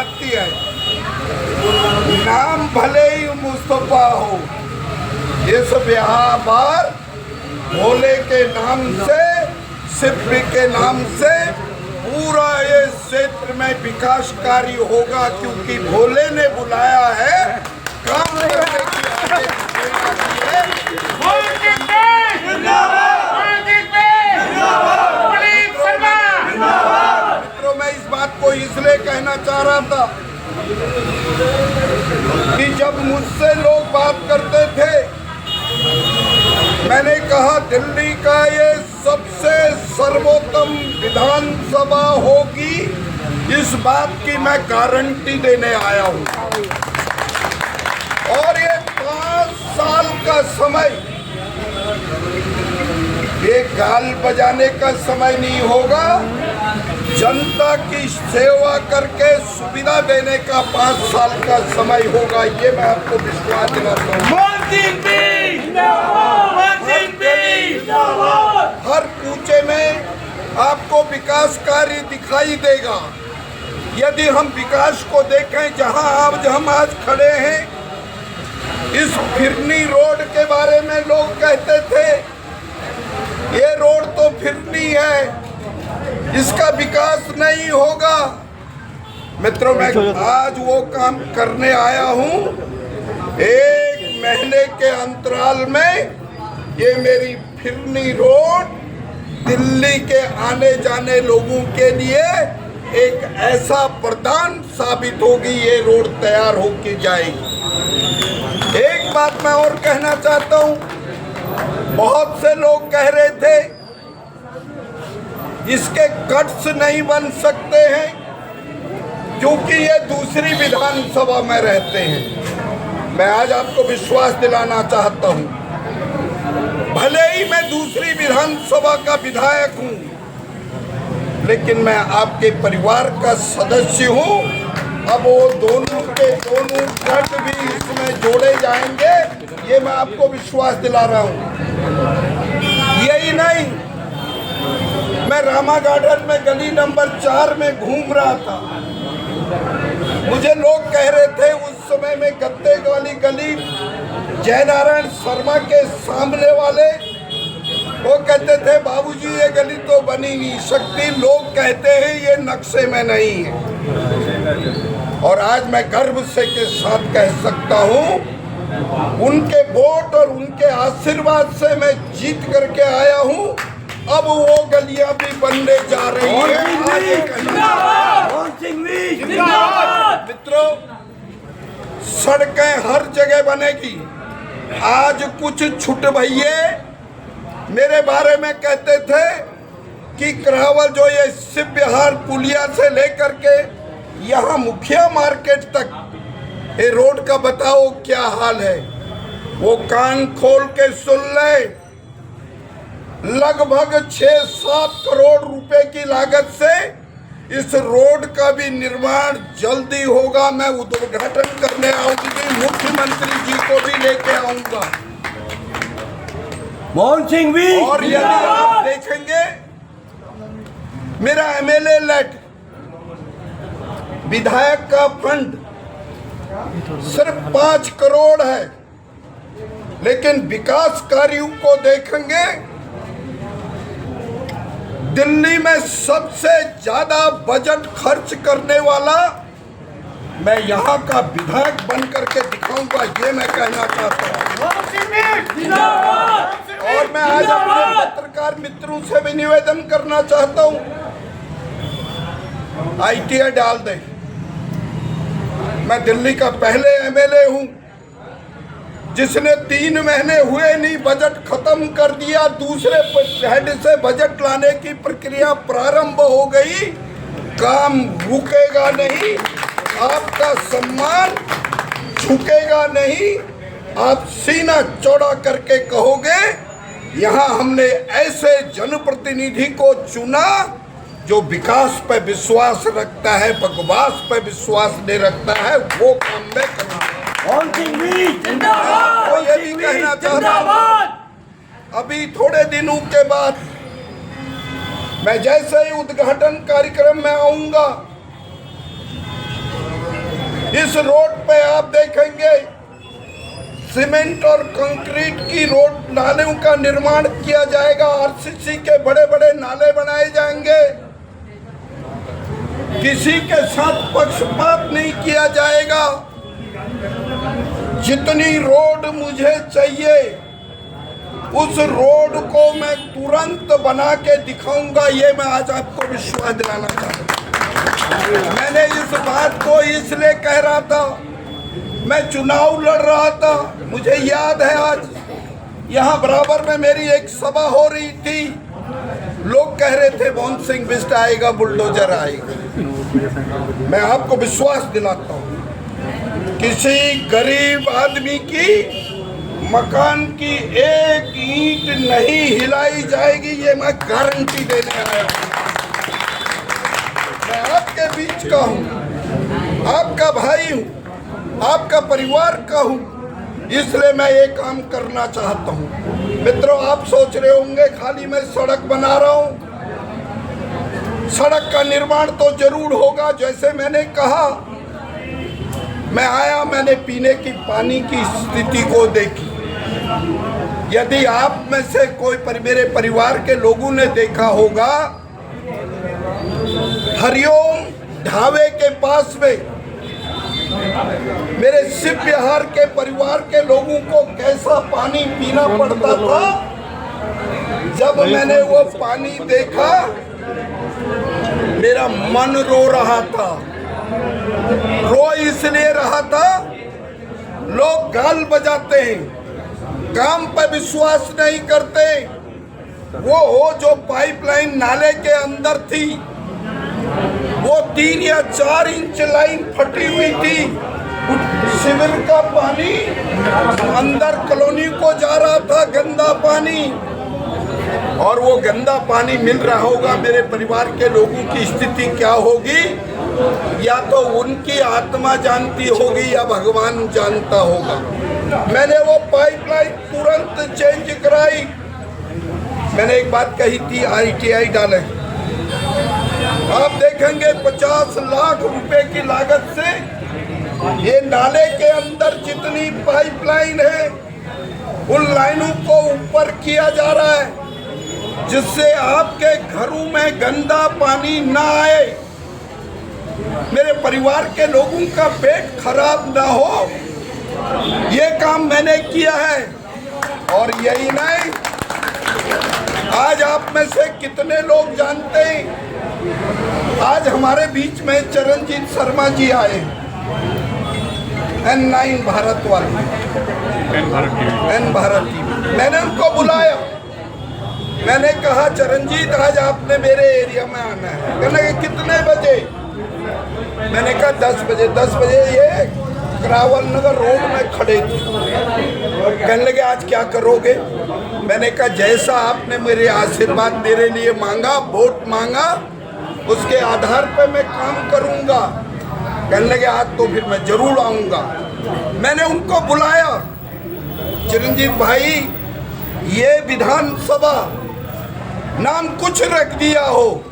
लगती है। नाम भले ही मुस्तफा हो, इस बिहार भोले के नाम से, सिर्फ के नाम से पूरा ये क्षेत्र में विकास कार्य होगा, क्योंकि भोले ने बुलाया है काम करने की। मित्रों, मैं इस बात को इसलिए कहना चाह रहा था कि जब मुझसे लोग बात करते थे, मैंने कहा दिल्ली का ये सबसे सर्वोत्तम विधानसभा होगी, इस बात की मैं गारंटी देने आया हूँ। और ये 5 साल का समय ये गाल बजाने का समय नहीं होगा, जनता की सेवा करके सुविधा देने का 5 साल का समय होगा, ये मैं आपको विश्वास दिलाता हूँ। हर कूचे में आपको विकास कार्य दिखाई देगा। यदि हम विकास को देखें, जहां हम आज खड़े हैं, इस फिरनी रोड के बारे में लोग कहते थे ये रोड तो फिरनी है, इसका विकास नहीं होगा। मित्रों, मैं आज वो काम करने आया हूँ। 1 महीने के अंतराल में ये मेरी फिरनी रोड दिल्ली के आने जाने लोगों के लिए एक ऐसा वरदान साबित होगी, ये रोड तैयार होके जाएगी। एक बात मैं और कहना चाहता हूँ, बहुत से लोग कह रहे थे इसके कट्स नहीं बन सकते हैं क्योंकि ये दूसरी विधानसभा में रहते हैं। मैं आज आपको विश्वास दिलाना चाहता हूँ, भले ही मैं दूसरी विधानसभा का विधायक हूँ, लेकिन मैं आपके परिवार का सदस्य हूँ। अब वो दोनों के दोनों कट भी इसमें जोड़े जाएंगे, ये मैं आपको विश्वास दिला रहा हूँ। यही नहीं, मैं रामा गार्डन में गली नंबर 4 में घूम रहा था, मुझे लोग कह रहे थे उस समय में गत्ते वाली गली जयनारायण शर्मा के सामने वाले, वो कहते थे बाबूजी ये गली तो बनी नहीं सकती, लोग कहते हैं ये नक्शे में नहीं है। और आज मैं गर्व से के साथ कह सकता हूँ, उनके वोट और उनके आशीर्वाद से मैं जीत करके आया हूँ। अब वो गलियां भी बनने जा रही है। मित्रों, सड़कें हर जगह बनेगी। आज कुछ छुट भैये मेरे बारे में कहते थे कि करावल जो ये शिव विहार पुलिया से लेकर के यहाँ मुखिया मार्केट तक ये रोड का बताओ क्या हाल है। वो कान खोल के सुन ले, लगभग 6-7 करोड़ रुपए की लागत से इस रोड का भी निर्माण जल्दी होगा। मैं उद्घाटन करने आऊंगी, मुख्यमंत्री जी को भी लेके आऊंगा। मोहन सिंह भी। और यदि आप देखेंगे, मेरा एमएलए लेट विधायक का फंड सिर्फ 5 करोड़ है, लेकिन विकास कार्यों को देखेंगे, दिल्ली में सबसे ज्यादा बजट खर्च करने वाला मैं यहाँ का विधायक बन करके दिखाऊंगा, ये मैं कहना चाहता हूँ। और मैं आज अपने पत्रकार मित्रों से भी निवेदन करना चाहता हूँ, ITA डाल दें। मैं दिल्ली का पहले एमएलए हूँ जिसने 3 महीने हुए नहीं बजट खत्म कर दिया, दूसरे हेड से बजट लाने की प्रक्रिया प्रारंभ हो गई। काम रुकेगा नहीं, आपका सम्मान झुकेगा नहीं, आप सीना चौड़ा करके कहोगे यहाँ हमने ऐसे जनप्रतिनिधि को चुना जो विकास पर विश्वास रखता है, बकवास पर विश्वास नहीं रखता है, वो काम में करना। तो ये भी कहना चाहता हूं, अभी थोड़े दिनों के बाद मैं जैसे ही उद्घाटन कार्यक्रम में आऊंगा, इस रोड पे आप देखेंगे सीमेंट और कंक्रीट की रोड नालों का निर्माण किया जाएगा, आरसीसी के बड़े बड़े नाले बनाए जाएंगे। किसी के साथ पक्षपात नहीं किया जाएगा। जितनी रोड मुझे चाहिए उस रोड को मैं तुरंत बना के दिखाऊंगा, ये मैं आज आपको विश्वास दिलाना चाहता हूं। मैंने इस बात को इसलिए कह रहा था, मैं चुनाव लड़ रहा था, मुझे याद है आज यहाँ बराबर में मेरी एक सभा हो रही थी, लोग कह रहे थे मोहन सिंह बिष्ट आएगा, बुलडोजर आएगा। मैं आपको विश्वास दिलाता हूँ, किसी गरीब आदमी की मकान की एक ईंट नहीं हिलाई जाएगी, ये मैं गारंटी देने आया हूँ। मैं आपके बीच का हूँ, आपका भाई हूँ, आपका परिवार का हूँ, इसलिए मैं ये काम करना चाहता हूँ। मित्रों, आप सोच रहे होंगे खाली मैं सड़क बना रहा हूँ। सड़क का निर्माण तो जरूर होगा। जैसे मैंने कहा, मैं आया, मैंने पीने की पानी की स्थिति को देखी। यदि आप में से कोई मेरे परिवार के लोगों ने देखा होगा, हरिओम ढाबे के पास में मेरे शिव बिहार के परिवार के लोगों को कैसा पानी पीना पड़ता था। जब मैंने वो पानी देखा, मेरा मन रो रहा था। रो इसलिए रहा था, लोग गाल बजाते हैं, काम पर विश्वास नहीं करते। वो जो पाइपलाइन नाले के अंदर थी, वो 3 या 4 इंच लाइन फटी हुई थी। शिविर का पानी अंदर कॉलोनी को जा रहा था, गंदा पानी, और वो गंदा पानी मिल रहा होगा। मेरे परिवार के लोगों की स्थिति क्या होगी, या तो उनकी आत्मा जानती होगी या भगवान जानता होगा। मैंने वो पाइपलाइन तुरंत चेंज कराई। मैंने एक बात कही थी, ITI डाले। आप देखेंगे 50 लाख रुपए की लागत से ये नाले के अंदर जितनी पाइपलाइन है, उन लाइनों को ऊपर किया जा रहा है, जिससे आपके घरों में गंदा पानी ना आए, मेरे परिवार के लोगों का पेट खराब ना हो। ये काम मैंने किया है। और यही नहीं, आज आप में से कितने लोग जानते हैं, आज हमारे बीच में चरणजीत शर्मा जी आए, N9 भारत वाले, N भारत टीवी। मैंने उनको बुलाया, मैंने कहा चरणजीत आज आपने मेरे एरिया में आना है। कहने लगे कितने बजे? मैंने कहा 10 बजे। 10 बजे ये करावल नगर रोड में खड़े थे। कहने लगे आज क्या करोगे? मैंने कहा जैसा आपने मेरे आशीर्वाद मेरे लिए मांगा, वोट मांगा, उसके आधार पर मैं काम करूंगा। कहने लगे आज तो फिर मैं जरूर आऊंगा। मैंने उनको बुलाया, चिरंजीव भाई ये विधानसभा नाम कुछ रख दिया हो,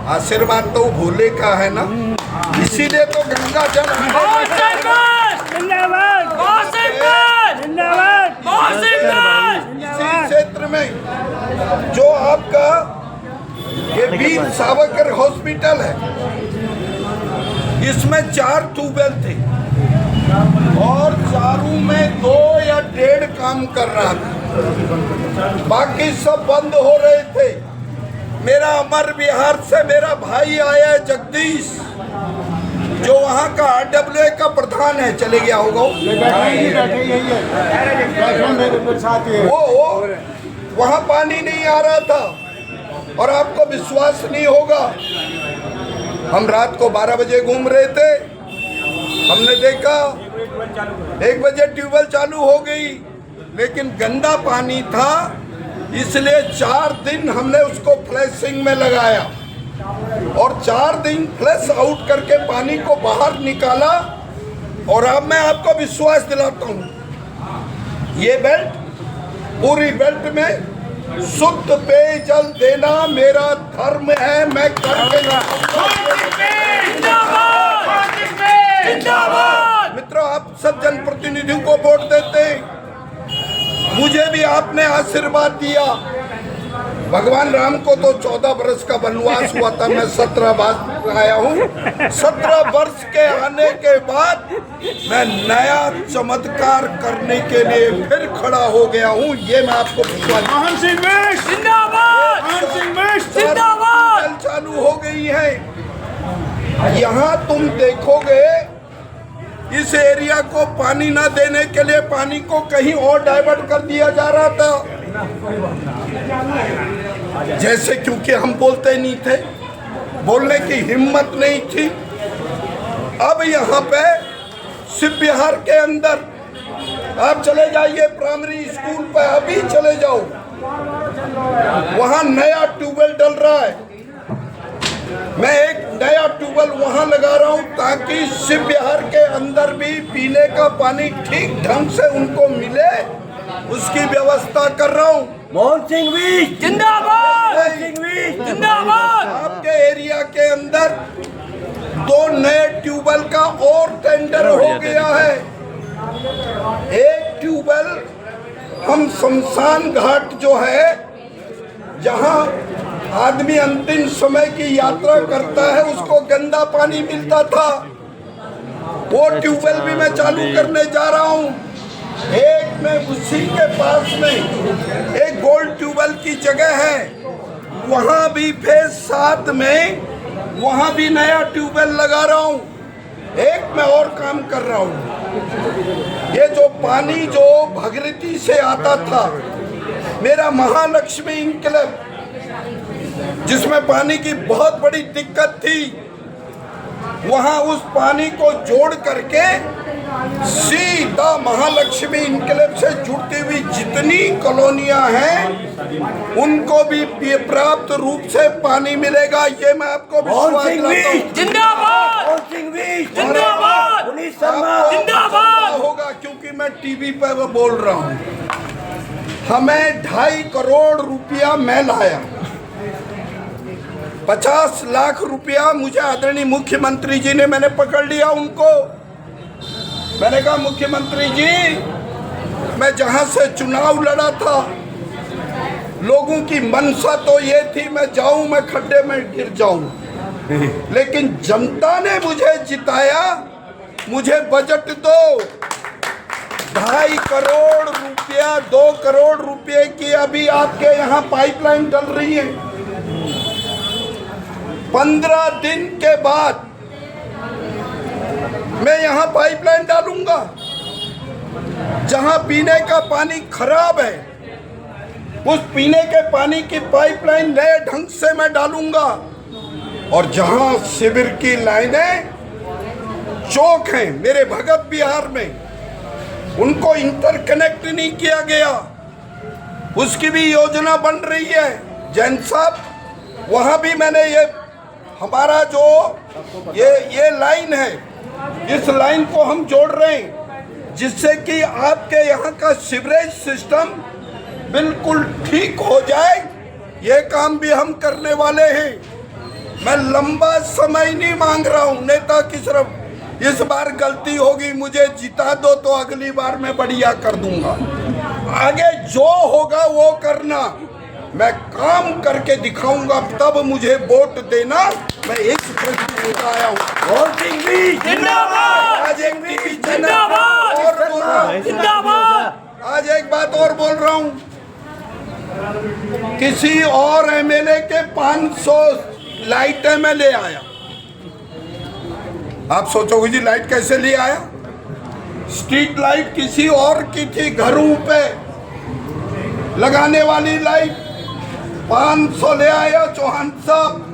आशीर्वाद तो भोले का है ना, इसीलिए तो गंगा जल इसी क्षेत्र में जो आपका ये वीर सावरकर हॉस्पिटल है, इसमें 4 ट्यूबवेल थे और चारों में 2 या 1.5 काम कर रहा था, बाकी सब बंद हो रहे थे। मेरा अमर बिहार से मेरा भाई आया है जगदीश, जो वहाँ का RWA का प्रधान है, चले गया होगा वो वहाँ पानी नहीं आ रहा था। और आपको विश्वास नहीं होगा, हम रात को 12 बजे घूम रहे थे, हमने देखा 1 बजे ट्यूबवेल चालू हो गई, लेकिन गंदा पानी था, इसलिए 4 दिन हमने उसको फ्लैशिंग में लगाया और 4 दिन फ्लैश आउट करके पानी को बाहर निकाला। और अब मैं आपको विश्वास दिलाता हूँ, ये बेल्ट, पूरी बेल्ट में शुद्ध पेयजल देना मेरा धर्म है, मैं करके सांसद जनप्रतिनिधियों को वोट देते हैं। मुझे भी आपने आशीर्वाद दिया। भगवान राम को तो 14 वर्ष का वनवास हुआ था, मैं 17 वर्ष आया हूँ। 17 वर्ष के आने के बाद मैं नया चमत्कार करने के लिए फिर खड़ा हो गया हूँ। ये मैं आपको मोहन सिंह विश जिंदाबाद, मोहन सिंह विश जिंदाबाद चालू हो गई है। यहाँ तुम देखोगे इस एरिया को पानी ना देने के लिए पानी को कहीं और डाइवर्ट कर दिया जा रहा था, जैसे क्योंकि हम बोलते नहीं थे, बोलने की हिम्मत नहीं थी। अब यहाँ पे शिव विहार के अंदर आप चले जाइए प्राइमरी स्कूल पे, अभी चले जाओ, वहाँ नया ट्यूबवेल डल रहा है। मैं एक नया ट्यूबवेल वहाँ लगा रहा हूँ ताकि शिव विहार के अंदर भी पीने का पानी ठीक ढंग से उनको मिले, उसकी व्यवस्था कर रहा हूँ। मोहन सिंह विश जिंदाबाद, मोहन सिंह विश जिंदाबाद। आपके एरिया के अंदर 2 नए ट्यूबवेल का और टेंडर हो गया है। एक ट्यूबवेल हम शमशान घाट जो है, जहाँ आदमी अंतिम समय की यात्रा करता है, उसको गंदा पानी मिलता था, वो ट्यूबवेल भी मैं चालू करने जा रहा हूँ। एक में उसी के पास में एक गोल्ड ट्यूबवेल की जगह है, वहाँ भी फेज 7 में वहाँ भी नया ट्यूबवेल लगा रहा हूँ। एक में और काम कर रहा हूँ। ये जो पानी जो भगीरथी से आता था, मेरा महालक्ष्मी इनकलेव जिसमें पानी की बहुत बड़ी दिक्कत थी, वहाँ उस पानी को जोड़ करके सीधा महालक्ष्मी इनकलेव से जुड़ती हुई जितनी कॉलोनियां हैं उनको भी प्राप्त रूप से पानी मिलेगा। ये मैं आपको विश्वास दिलाता हूं। जिंदाबाद, जिंदाबाद, जिंदाबाद होगा, क्योंकि मैं टीवी पे वो बोल रहा हूँ। हमें 2.5 करोड़ रुपया मैं लाया, 50 लाख रुपया मुझे आदरणीय मुख्यमंत्री जी ने, मैंने पकड़ लिया उनको। मैंने कहा मुख्यमंत्री जी, मैं जहां से चुनाव लड़ा था, लोगों की मंशा तो ये थी मैं जाऊं, मैं खड्डे में गिर जाऊं, लेकिन जनता ने मुझे जिताया। मुझे बजट दो, 2.5 करोड़ रुपया, 2 करोड़ रुपये की अभी आपके यहाँ पाइपलाइन डल रही है। 15 दिन के बाद मैं यहाँ पाइपलाइन डालूंगा। जहाँ पीने का पानी खराब है, उस पीने के पानी की पाइपलाइन नए ढंग से मैं डालूंगा। और जहाँ शिविर की लाइनें चौक हैं मेरे भगत बिहार में, उनको इंटरकनेक्ट नहीं किया गया, उसकी भी योजना बन रही है। जैन साहब, वहाँ भी मैंने ये हमारा जो ये लाइन है, इस लाइन को हम जोड़ रहे हैं, जिससे कि आपके यहाँ का सीवरेज सिस्टम बिल्कुल ठीक हो जाए। ये काम भी हम करने वाले हैं। मैं लंबा समय नहीं मांग रहा हूँ नेता की तरफ। इस बार गलती होगी, मुझे जिता दो तो अगली बार मैं बढ़िया कर दूंगा। आगे जो होगा वो करना, मैं काम करके दिखाऊंगा, तब मुझे वोट देना। मैं इस प्रश्न में आया हूँ। आज एक टीवी चैनल और बोल रहा हूँ, आज एक बात और बोल रहा हूँ, किसी और एमएलए के 500 लाइटें मैं ले आया। आप सोचोगे जी लाइट कैसे ले आया? स्ट्रीट लाइट किसी और की थी, घरों पे लगाने वाली लाइट 500 ले आया चौहान साहब।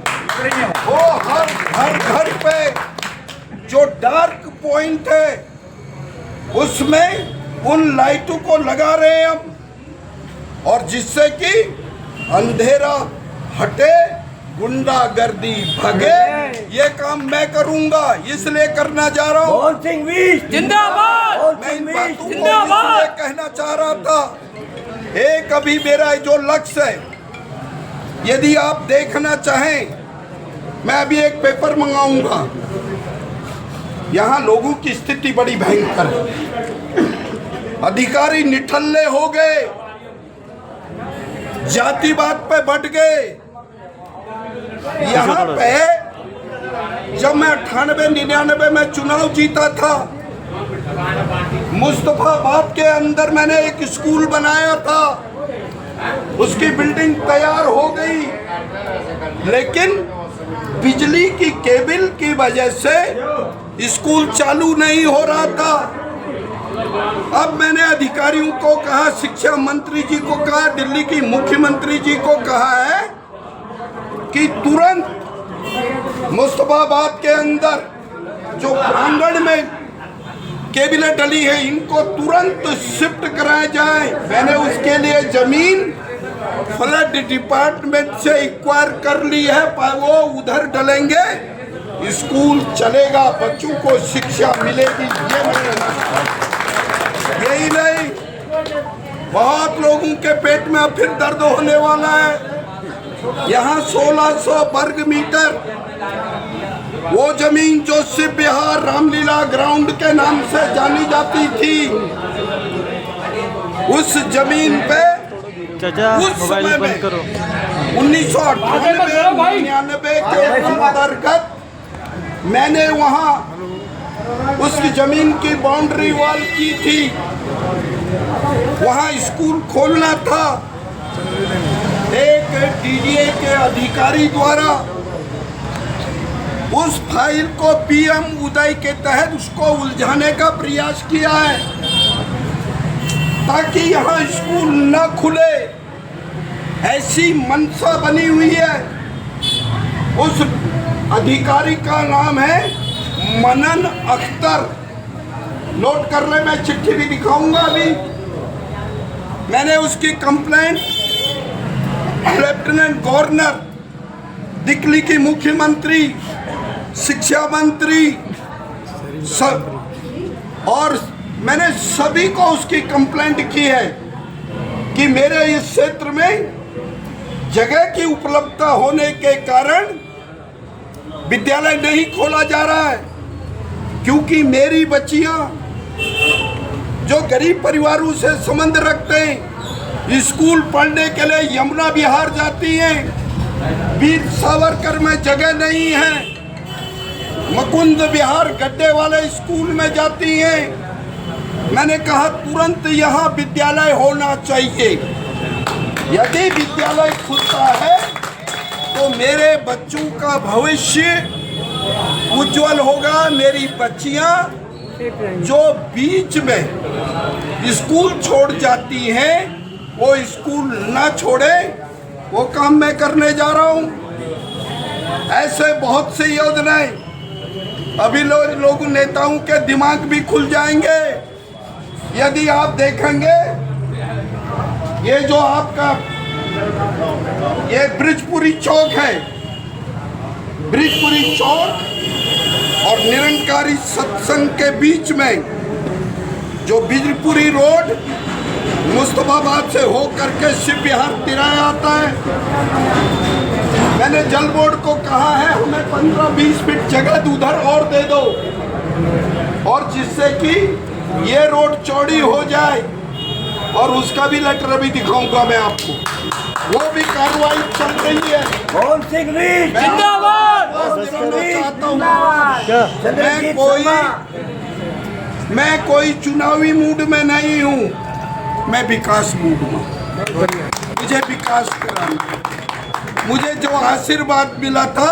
वो हर घर पे जो डार्क पॉइंट है उसमें उन लाइटों को लगा रहे हैं हम, और जिससे कि अंधेरा हटे, गुंडागर्दी भगे। ये काम मैं करूंगा, इसलिए करना जा रहा हूँ। मोहन सिंह विश जिंदाबाद, मैं इन बातों को इसलिए कहना चाह रहा था। एक अभी मेरा जो लक्ष्य है, यदि आप देखना चाहें, मैं अभी एक पेपर मंगाऊंगा। यहाँ लोगों की स्थिति बड़ी भयंकर है। अधिकारी निठल्ले हो गए, जातिवाद पे बढ़ गए। यहाँ पे जब मैं 98-99 में चुनाव जीता था, मुस्तफाबाद के अंदर मैंने एक स्कूल बनाया था, उसकी बिल्डिंग तैयार हो गई, लेकिन बिजली की केबल की वजह से स्कूल चालू नहीं हो रहा था। अब मैंने अधिकारियों को कहा, शिक्षा मंत्री जी को कहा, दिल्ली की मुख्यमंत्री जी को कहा है कि तुरंत मुस्तफाबाद के अंदर जो प्रांगण में केबलें डली है, इनको तुरंत शिफ्ट कराया जाए। मैंने उसके लिए जमीन फ्लड डिपार्टमेंट से एक्वायर कर ली है, वो उधर डलेंगे, स्कूल चलेगा, बच्चों को शिक्षा मिलेगी। यही नहीं, बहुत लोगों के पेट में फिर दर्द होने वाला है। यहाँ 1600 वर्ग मीटर वो जमीन जो शिव विहार रामलीला ग्राउंड के नाम से जानी जाती थी, उस जमीन पे उस समय में 1998-99 के अंतर्गत मैंने वहाँ उस जमीन की बाउंड्री वॉल की थी, वहाँ स्कूल खोलना था। एक डीडीए के अधिकारी द्वारा उस फाइल को पीएम उदय के तहत उसको उलझाने का प्रयास किया है ताकि यहाँ स्कूल न खुले, ऐसी मंशा बनी हुई है। उस अधिकारी का नाम है मनन अख्तर, नोट कर ले, मैं चिट्ठी भी दिखाऊंगा अभी। मैंने उसकी कंप्लेंट लेफ्टिनेंट गवर्नर, दिल्ली की मुख्यमंत्री, शिक्षा मंत्री और मैंने सभी को उसकी कंप्लेंट की है कि मेरे इस क्षेत्र में जगह की उपलब्धता होने के कारण विद्यालय नहीं खोला जा रहा है, क्योंकि मेरी बच्चियां जो गरीब परिवारों से संबंध रखते हैं, स्कूल पढ़ने के लिए यमुना विहार जाती हैं, वीर सावरकर में जगह नहीं है, मुकुंद विहार गड्ढे वाले स्कूल में जाती हैं। मैंने कहा तुरंत यहाँ विद्यालय होना चाहिए। यदि विद्यालय खुलता है तो मेरे बच्चों का भविष्य उज्जवल होगा। मेरी बच्चियाँ जो बीच में स्कूल छोड़ जाती हैं, वो स्कूल ना छोड़े, वो काम मैं करने जा रहा हूँ। ऐसे बहुत से योजनाएं अभी लोग नेताओं के दिमाग भी खुल जाएंगे यदि आप देखेंगे। ये जो आपका ये ब्रिजपुरी चौक है, ब्रिजपुरी चौक और निरंकारी सत्संग के बीच में जो ब्रिजपुरी रोड मुस्तफाबाद से होकर के शिव विहार तिराया आता है, मैंने जल बोर्ड को कहा है हमें 15-20 फीट जगह उधर और दे दो, और जिससे कि ये रोड चौड़ी हो जाए। और उसका भी लेटर अभी दिखाऊंगा मैं आपको, वो भी कार्रवाई चल रही है। कौन सिंह जिंदाबाद, मैं कोई चुनावी मूड में नहीं हूँ, मैं विकास मूड में। मुझे विकास कराना, मुझे जो आशीर्वाद मिला था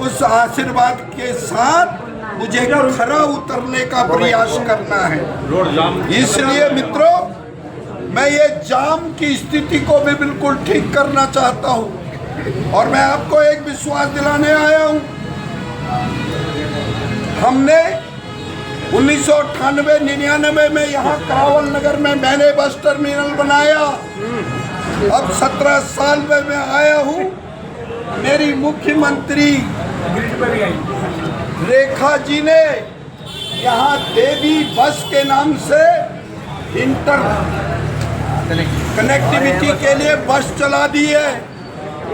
उस आशीर्वाद के साथ मुझे खरा उतरने का प्रयास करना है। इसलिए मित्रों, मैं ये जाम की स्थिति को भी बिल्कुल ठीक करना चाहता हूँ और मैं आपको एक विश्वास दिलाने आया हूँ। हमने 1998-99 में यहाँ करावल नगर में मैंने बस टर्मिनल बनाया। अब 17 साल में मैं आया हूँ। मेरी मुख्यमंत्री रेखा जी ने यहाँ देवी बस के नाम से इंटर कनेक्टिविटी के लिए बस चला दी है।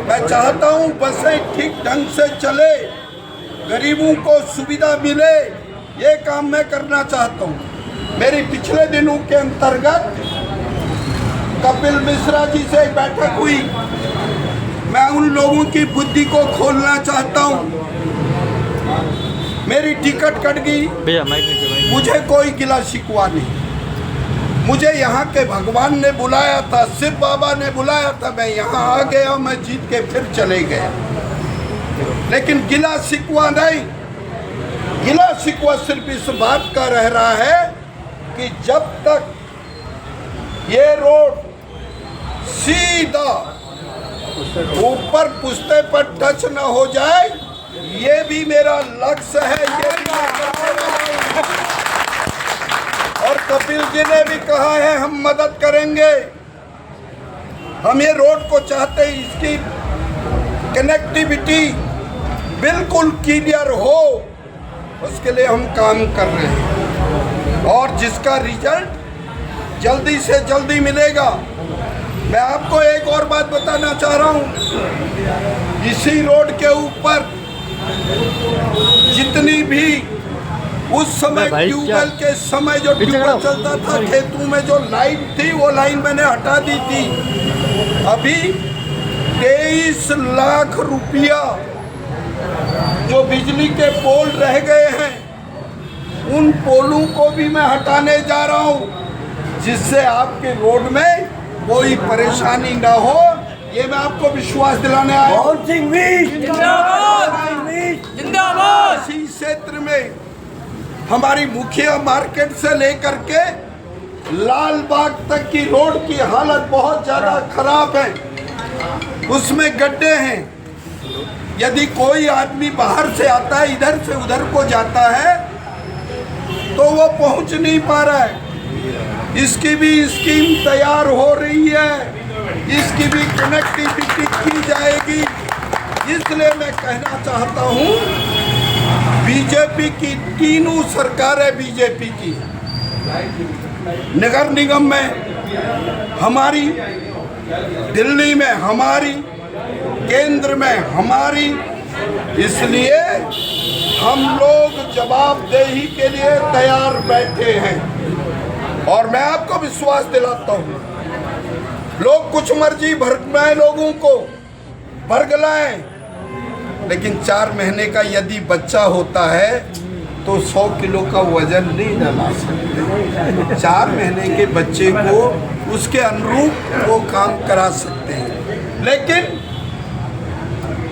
मैं चाहता हूँ बसें ठीक ढंग से चले, गरीबों को सुविधा मिले, ये काम मैं करना चाहता हूँ। मेरी पिछले दिनों के अंतर्गत कपिल मिश्रा जी से एक बैठक हुई। मैं उन लोगों की बुद्धि को खोलना चाहता हूँ। मेरी टिकट कट गई, मुझे कोई गिला शिकवा नहीं। मुझे यहाँ के भगवान ने बुलाया था, शिव बाबा ने बुलाया था, मैं यहाँ आ गया, मैं जीत के फिर चले गया। लेकिन गिला शिकवा नहीं, गिला शिकवा सिर्फ इस बात का रह रहा है कि जब तक ये रोड सीधा ऊपर पुश्ते पर टच न हो जाए, ये भी मेरा लक्ष्य है। ये भी मैं करने वाला हूं। और कपिल जी ने भी कहा है हम मदद करेंगे। हम ये रोड को चाहते हैं, इसकी कनेक्टिविटी बिल्कुल क्लियर हो, उसके लिए हम काम कर रहे हैं और जिसका रिजल्ट जल्दी से जल्दी मिलेगा। मैं आपको एक और बात बताना चाह रहा हूँ। इसी रोड के ऊपर जितनी भी उस समय ट्यूबवेल के समय जो ट्यूबवेल चलता था, खेतों में जो लाइन थी, वो लाइन मैंने हटा दी थी। अभी 23 लाख रुपया जो बिजली के पोल रह गए हैं, उन पोलों को भी मैं हटाने जा रहा हूँ, जिससे आपके रोड में कोई परेशानी ना हो। ये मैं आपको विश्वास दिलाने आया हूँ। इसी क्षेत्र में हमारी मुखिया मार्केट से लेकर के लाल बाग तक की रोड की हालत बहुत ज़्यादा खराब है। उसमें गड्ढे हैं। यदि कोई आदमी बाहर से आता है, इधर से उधर को जाता है, तो वो पहुंच नहीं पा रहा है। इसकी भी स्कीम तैयार हो रही है, इसकी भी कनेक्टिविटी की जाएगी। इसलिए मैं कहना चाहता हूँ, बीजेपी की तीनों सरकारें बीजेपी की, नगर निगम में हमारी, दिल्ली में हमारी, केंद्र में हमारी, इसलिए हम लोग जवाबदेही के लिए तैयार बैठे हैं। और मैं आपको विश्वास दिलाता हूँ, लोग कुछ मर्जी भरमाए, लोगों को भरगलाएं, लेकिन 4 महीने का यदि बच्चा होता है तो 100 किलो का वजन नहीं डाला सकते। 4 महीने के बच्चे को उसके अनुरूप वो काम करा सकते हैं। लेकिन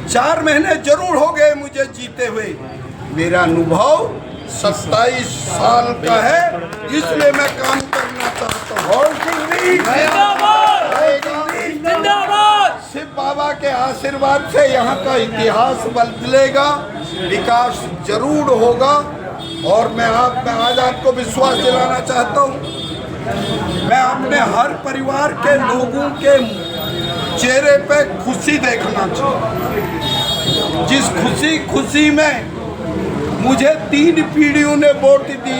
4 महीने जरूर हो गए मुझे जीते हुए। मेरा अनुभव 27 साल का है, इसलिए मैं काम करना चाहता हूँ। शिव बाबा के आशीर्वाद से यहाँ का इतिहास बदलेगा, विकास जरूर होगा। और मैं आज आपको विश्वास दिलाना चाहता हूँ, मैं अपने हर परिवार के लोगों के चेहरे पे खुशी देखना चाहता हूँ। जिस खुशी में मुझे 3 पीढ़ियों ने वोट दिया।